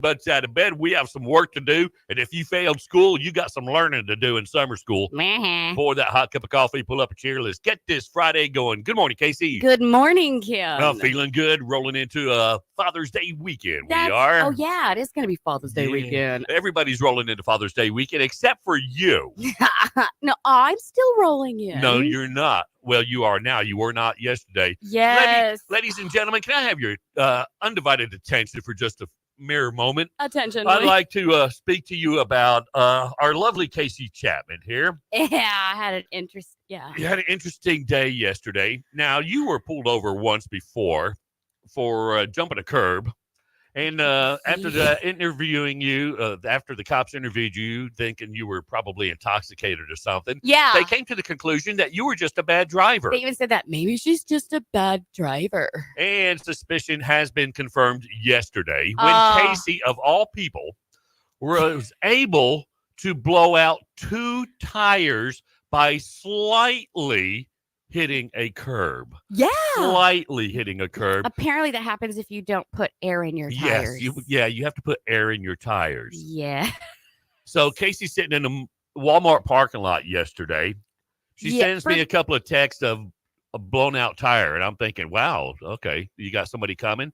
butts out of bed. We have some work to do. And if you failed school, you got some learning to do in summer school. Pour that hot cup of coffee, pull up a chair. Let's get this Friday going. Good morning, Casey. Good morning, Kim. Feeling good. Rolling into Father's Day weekend. We are. Oh, yeah. It is going to be Father's Day weekend. Everybody's rolling into Father's Day weekend except for you. No, I'm still rolling in. No, you're not. Well, you are now. You were not yesterday. Yes. Ladies and gentlemen, can I have your undivided attention for just a mere moment? Attention. I'd like to speak to you about our lovely Casey Chapman here. Yeah, I had an interest. Yeah. You had an interesting day yesterday. Now, you were pulled over once before for jumping a curb. And after interviewing you, after the cops interviewed you, thinking you were probably intoxicated or something, Yeah. they came to the conclusion that you were just a bad driver. They even said that maybe she's just a bad driver. And suspicion has been confirmed yesterday when Casey, of all people, was able to blow out 2 tires by slightly hitting a curb. Yeah. Slightly hitting a curb. Apparently that happens if you don't put air in your tires. Yes, you have to put air in your tires. Yeah. So Casey's sitting in the Walmart parking lot yesterday. She sends me a couple of texts of a blown out tire, and I'm thinking, wow, okay, you got somebody coming?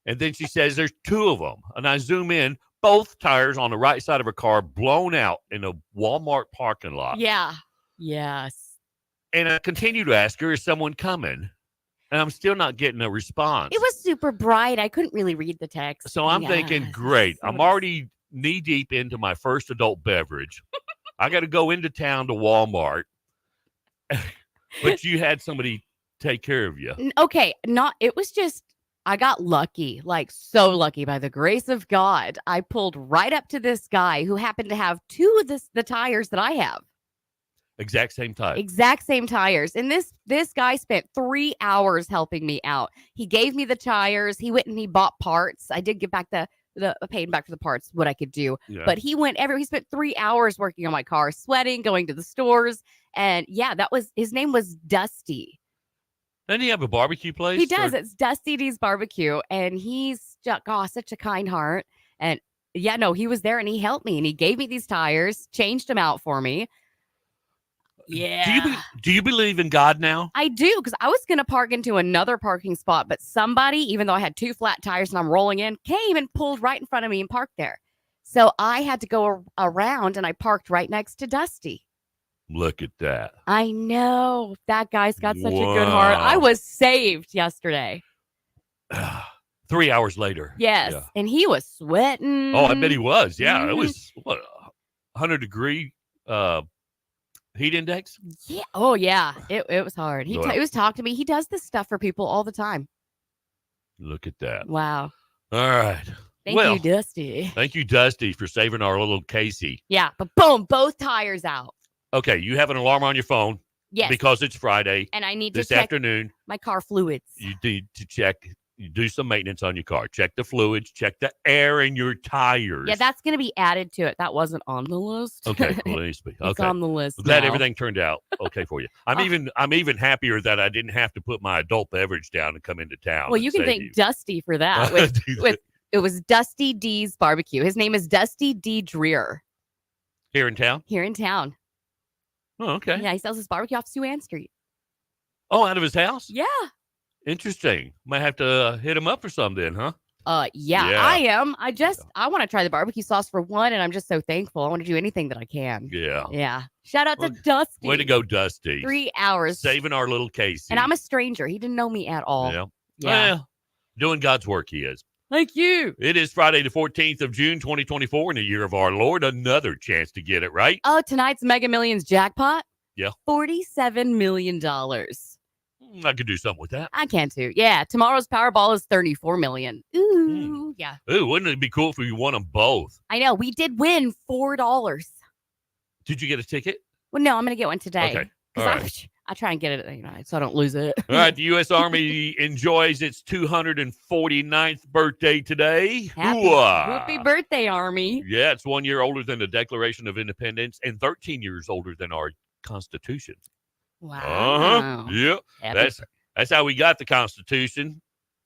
And then she says there's 2 of them. And I zoom in, both tires on the right side of her car blown out in a Walmart parking lot. Yeah. Yes. And I continue to ask her, is someone coming? And I'm still not getting a response. It was super bright. I couldn't really read the text. So I'm thinking, great. I'm already knee deep into my first adult beverage. I got to go into town to Walmart. But you had somebody take care of you. Okay. It was just, I got lucky, like so lucky by the grace of God. I pulled right up to this guy who happened to have 2 of the tires that I have. Exact same tires. Exact same tires. And this guy spent 3 hours helping me out. He gave me the tires. He went and he bought parts. I did give back the paid back for the parts, what I could do. Yeah. But he spent 3 hours working on my car, sweating, going to the stores. And yeah, his name was Dusty. Doesn't he have a barbecue place? He does. It's Dusty D's Barbecue. And he's such a kind heart. And yeah, no, he was there and he helped me and he gave me these tires, changed them out for me. Yeah. Do you believe in God now? I do, because I was going to park into another parking spot, but somebody, even though I had 2 flat tires and I'm rolling in, came and pulled right in front of me and parked there. So I had to go around and I parked right next to Dusty. Look at that. I know. That guy's got such a good heart. I was saved yesterday. 3 hours later. Yes. Yeah. And he was sweating. Oh, I bet he was. Yeah. It was 100-degree heat index? Yeah. Oh, yeah. It was hard. He was talking to me. He does this stuff for people all the time. Look at that. Wow. All right. Thank you, Dusty. Thank you, Dusty, for saving our little Casey. Yeah. But boom, both tires out. Okay. You have an alarm on your phone. Yes. Because it's Friday. And I need to check this afternoon. My car fluids. You need to check. You do some maintenance on your car. Check the fluids. Check the air in your tires. Yeah, that's going to be added to it. That wasn't on the list. Okay, well, it's on the list. Glad everything turned out okay for you. I'm even happier that I didn't have to put my adult beverage down and come into town. Well, you can thank Dusty for that. It was Dusty D's Barbecue. His name is Dusty D. Dreer. Here in town? Here in town. Oh, okay. Yeah, he sells his barbecue off Sue Ann Street. Oh, out of his house? Yeah. Interesting. Might have to hit him up for some then, huh? Yeah, I am. I want to try the barbecue sauce for one, and I'm just so thankful. I want to do anything that I can. Yeah. Yeah. Shout out to Dusty. Way to go, Dusty. 3 hours. Saving our little Casey. And I'm a stranger. He didn't know me at all. Yeah. Yeah. Well, doing God's work he is. Thank you. It is Friday the 14th of June, 2024, in the year of our Lord. Another chance to get it right. Oh, tonight's Mega Millions jackpot? Yeah. $47 million. I could do something with that. I can too. Yeah. Tomorrow's Powerball is $34 million. Ooh, yeah. Ooh, wouldn't it be cool if we won them both? I know. We did win $4. Did you get a ticket? Well, no, I'm going to get one today. Okay. All right. I try and get it, so I don't lose it. All right. The U.S. Army enjoys its 249th birthday today. Happy birthday, Army. Yeah, it's 1 year older than the Declaration of Independence and 13 years older than our Constitution. Wow. Yep. That's how we got the Constitution.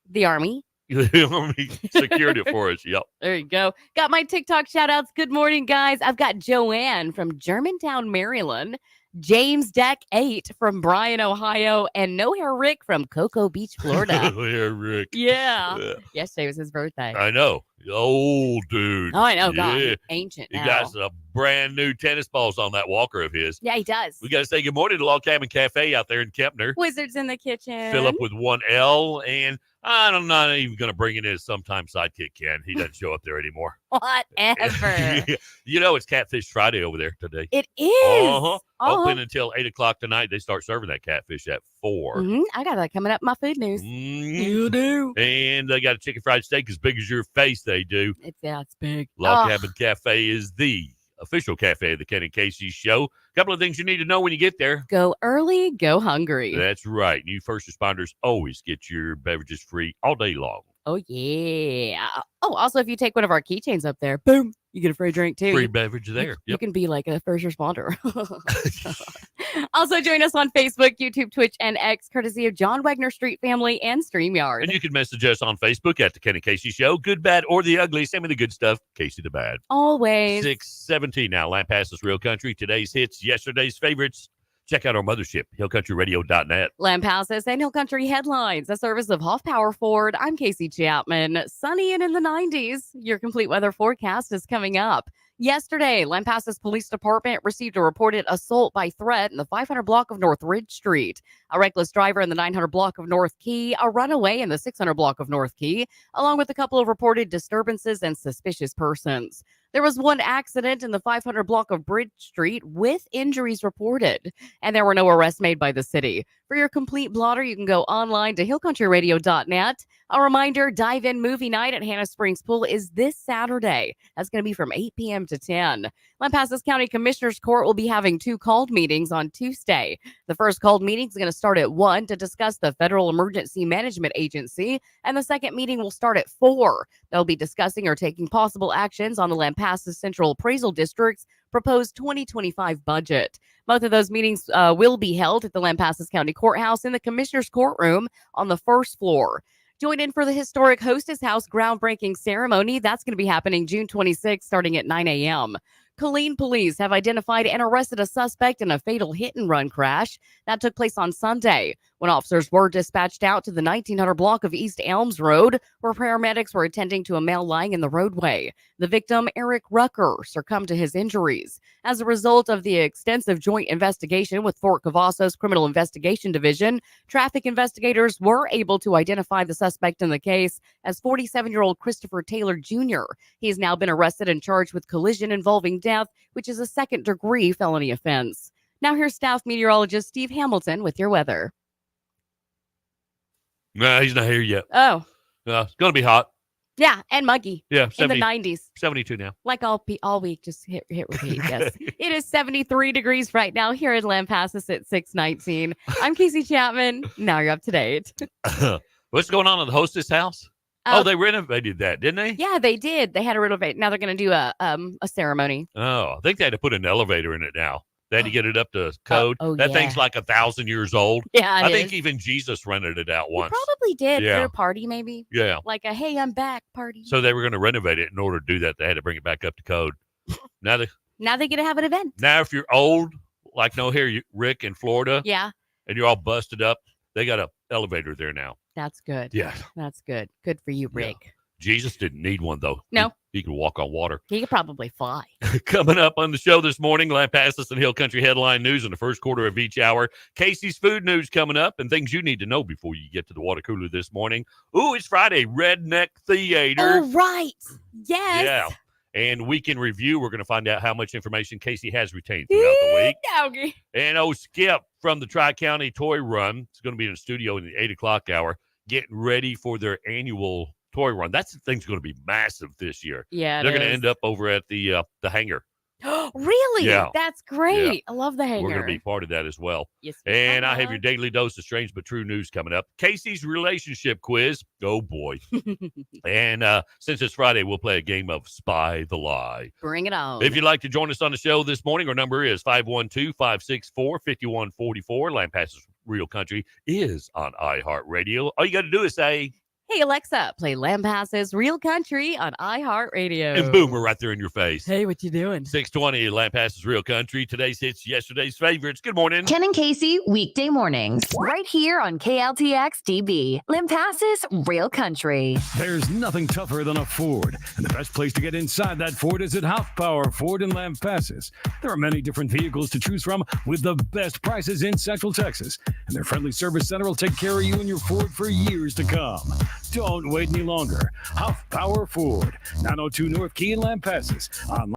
The Army. He secured it for us. Yep. There you go. Got my TikTok shout outs. Good morning, guys. I've got Joanne from Germantown, Maryland. James Deck 8 from Bryan, Ohio, and No Hair Rick from Cocoa Beach, Florida. Yeah, Rick. Yeah. Yesterday was his birthday. I know. Old dude. Oh, I know. God, Yeah. he's ancient He now. got some brand new tennis balls on that walker of his. Yeah, he does. We got to say good morning to Log Cabin Cafe out there in Kempner. Wizards in the kitchen. Philip with one L, and I'm not even going to bring it in as sometime sidekick Ken. He doesn't show up there anymore. Whatever. You know, it's Catfish Friday over there today. It is. Uh-huh. Open until 8 o'clock tonight. They start serving that catfish at 4. Mhm. I got that coming up in my food news. You do. And they got a chicken fried steak as big as your face. They do. It's big. Log Cabin Cafe is the official cafe of the Ken and Casey show. A couple of things you need to know when you get there. Go early, go hungry. That's right. You first responders always get your beverages free all day long. Oh, yeah. Oh, also, if you take one of our keychains up there, boom, you get a free drink too. Free beverage there. You Yep. can be like a first responder. Also, join us on Facebook, YouTube, Twitch, and X, courtesy of John Wagner Street Family and StreamYard. And you can message us on Facebook at the Ken and Casey Show. Good, bad, or the ugly. Send me the good stuff. Casey the bad. Always. 6:17 now. Lampasas Real Country. Today's hits, yesterday's favorites. Check out our mothership, hillcountryradio.net. Lampasas and Hill Country Headlines, a service of Hoff Power Ford. I'm Casey Chapman. Sunny and in the 90s. Your complete weather forecast is coming up. Yesterday, Lampasas Police Department received a reported assault by threat in the 500 block of North Ridge Street. A reckless driver in the 900 block of North Key, a runaway in the 600 block of North Key, along with a couple of reported disturbances and suspicious persons. There was one accident in the 500 block of Bridge Street with injuries reported, and there were no arrests made by the city. For your complete blotter, you can go online to hillcountryradio.net. A reminder, Dive-In Movie Night at Hannah Springs Pool is this Saturday. That's going to be from 8 p.m. to 10. Lampasas County Commissioners Court will be having 2 called meetings on Tuesday. The first called meeting is going to start at 1 to discuss the Federal Emergency Management Agency, and the second meeting will start at 4. They'll be discussing or taking possible actions on the Lampasas Central Appraisal District's proposed 2025 budget. Both of those meetings will be held at the Lampasas County Courthouse in the Commissioner's Courtroom on the first floor. Join in for the historic Hostess House groundbreaking ceremony. That's going to be happening June 26th, starting at 9 a.m. Killeen police have identified and arrested a suspect in a fatal hit-and-run crash that took place on Sunday when officers were dispatched out to the 1900 block of East Elms Road, where paramedics were attending to a male lying in the roadway. The victim, Eric Rucker, succumbed to his injuries. As a result of the extensive joint investigation with Fort Cavazos Criminal Investigation Division, traffic investigators were able to identify the suspect in the case as 47-year-old Christopher Taylor Jr. He has now been arrested and charged with collision involving death, which is a second-degree felony offense. Now here's staff meteorologist Steve Hamilton with your weather. No, he's not here yet. Oh, It's going to be hot. yeah, and muggy Yeah, in 70, the 90s. 72 now. Like all week, just hit repeat. Yes, it is 73 degrees right now here in Lampasas at 6:19. I'm Casey Chapman. Now you're up to date. What's going on at the Hostess House? They renovated that, didn't they? Yeah, they did. They had to renovate. Now they're going to do a ceremony. Oh, I think they had to put an elevator in it now. They had to get it up to code. That yeah. thing's like 1,000 years old. Yeah, I think even Jesus rented it out he once. probably did Yeah. for a party, maybe Yeah. like a "Hey, I'm back" party. So they were going to renovate it. In order to do that, they had to bring it back up to code. Now Now they get to have an event. if you're old, like Rick in Florida, Yeah, and you're all busted up, they got an elevator there now. that's good. Yeah. That's good. Good for you, Yeah. Rick. Jesus didn't need one, though. No. He could walk on water. He could probably fly. Coming up on the show this morning, Lampasas and Hill Country headline news in the first quarter of each hour. Casey's food news coming up and things you need to know before you get to the water cooler this morning. Ooh, it's Friday, Redneck Theater. Oh, right. Yes. Yeah. And weekend review, we're going to find out how much information Casey has retained throughout the week. Doggy. And Skip from the Tri-County Toy Run is going to be in the studio in the 8 o'clock hour, getting ready for their annual toy run. That thing's going to be massive this year. Yeah, They're going to end up over at the hangar. Really? Yeah. That's great. I love the hangar. We're going to be part of that as well. Yes, And I have your daily dose of strange but true news coming up. Casey's relationship quiz. Oh, boy. And since it's Friday, we'll play a game of Spy the Lie. Bring it on. If you'd like to join us on the show this morning, our number is 512-564-5144. Lampasas Real Country is on iHeartRadio. All you got to do is say, Hey, Alexa, play Lampasses Real Country on iHeartRadio. And boom, we're right there in your face. Hey, what you doing? 620 Lampasses Real Country. Today's hits, yesterday's favorites. Good morning. Ken and Casey, weekday mornings, right here on KLTX DB. Lampasses Real Country. There's nothing tougher than a Ford, and the best place to get inside that Ford is at Half Power Ford in Lampasas. There are many different vehicles to choose from with the best prices in Central Texas, and their friendly service center will take care of you and your Ford for years to come. Don't wait any longer. Half Power Ford, 902 North Key in Lampasas. Online